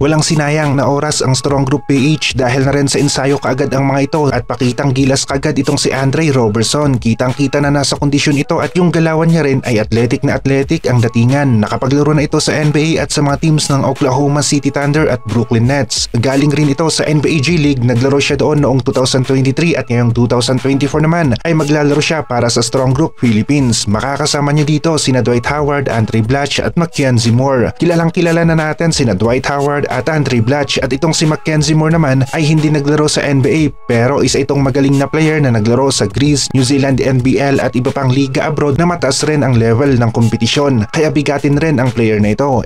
Walang sinayang na oras ang Strong Group PH dahil na rin sa ensayo kaagad ang mga ito at pakitang gilas kaagad itong si Andre Robertson. Kitang-kita na nasa kondisyon ito at yung galawan niya rin ay athletic na athletic ang datingan. Nakapaglaro na ito sa NBA at sa mga teams ng Oklahoma City Thunder at Brooklyn Nets. Galing rin ito sa NBA G League, naglaro siya doon noong 2023 at ngayong 2024 naman ay maglalaro siya para sa Strong Group Philippines. Makakasama niya dito sina Dwight Howard, Andre Blatch at Mackenzie Moore. Kilalang kilala na natin sina Dwight Howard at Andre Blatch at itong si Mackenzie Moore naman ay hindi naglaro sa NBA pero isa itong magaling na player na naglaro sa Greece, New Zealand NBL at iba pang liga abroad na mataas rin ang level ng kompetisyon. Kaya bigatin rin ang player na ito.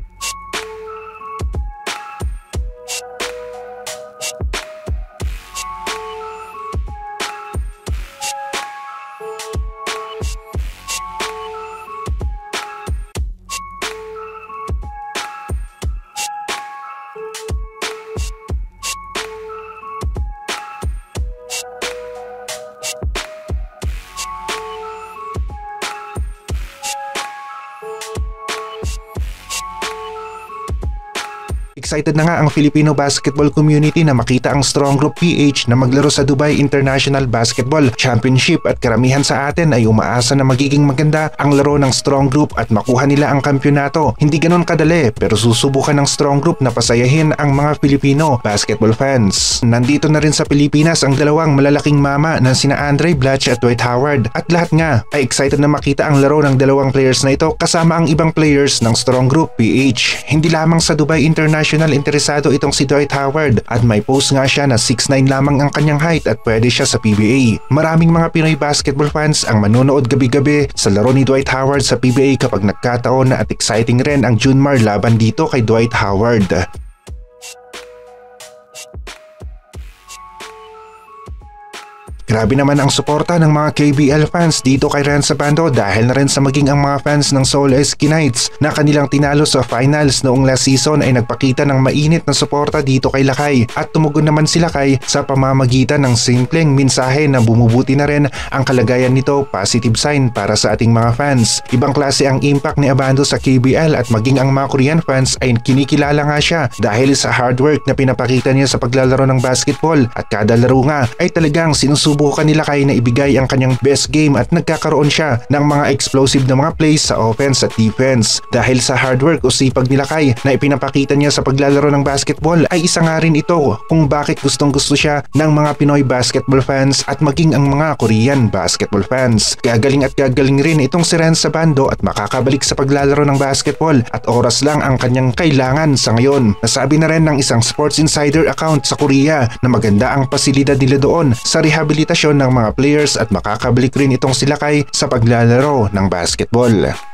Excited na nga ang Filipino basketball community na makita ang Strong Group PH na maglaro sa Dubai International Basketball Championship at karamihan sa atin ay umaasa na magiging maganda ang laro ng Strong Group at makuha nila ang kampyonato. Hindi ganon kadali pero susubukan ng Strong Group na pasayahin ang mga Filipino basketball fans. Nandito na rin sa Pilipinas ang dalawang malalaking mama na sina Andre Blatch at Dwight Howard at lahat nga ay excited na makita ang laro ng dalawang players na ito kasama ang ibang players ng Strong Group PH. Hindi lamang sa Dubai International interesado itong si Dwight Howard at may post nga siya na 6'9 lamang ang kanyang height at pwede siya sa PBA. Maraming mga Pinoy basketball fans ang manonood gabi-gabi sa laro ni Dwight Howard sa PBA kapag nagkataon at exciting rin ang Junmar laban dito kay Dwight Howard. Grabe naman ang suporta ng mga KBL fans dito kay Renz Abando dahil na rin sa maging ang mga fans ng Seoul SK Knights na kanilang tinalo sa finals noong last season ay nagpakita ng mainit na suporta dito kay Lakay at tumugon naman si Lakay sa pamamagitan ng simpleng mensahe na bumubuti na rin ang kalagayan nito, positive sign para sa ating mga fans. Ibang klase ang impact ni Abando sa KBL at maging ang mga Korean fans ay kinikilala nga siya dahil sa hard work na pinapakita niya sa paglalaro ng basketball at kada laro nga ay talagang sinusubukan nila Lakay na ibigay ang kanyang best game at nagkakaroon siya ng mga explosive na mga plays sa offense at defense. Dahil sa hard work o sipag ni Lakay na ipinapakita niya sa paglalaro ng basketball ay isa nga rin ito kung bakit gustong gusto siya ng mga Pinoy basketball fans at maging ang mga Korean basketball fans. Gagaling at gagaling rin itong si Renz Abando at makakabalik sa paglalaro ng basketball at oras lang ang kanyang kailangan sa ngayon. Nasabi na rin ng isang Sports Insider account sa Korea na maganda ang pasilidad nila doon sa rehabilitasyon ng mga players at makakabalik rin itong si Lakay sa paglalaro ng basketball.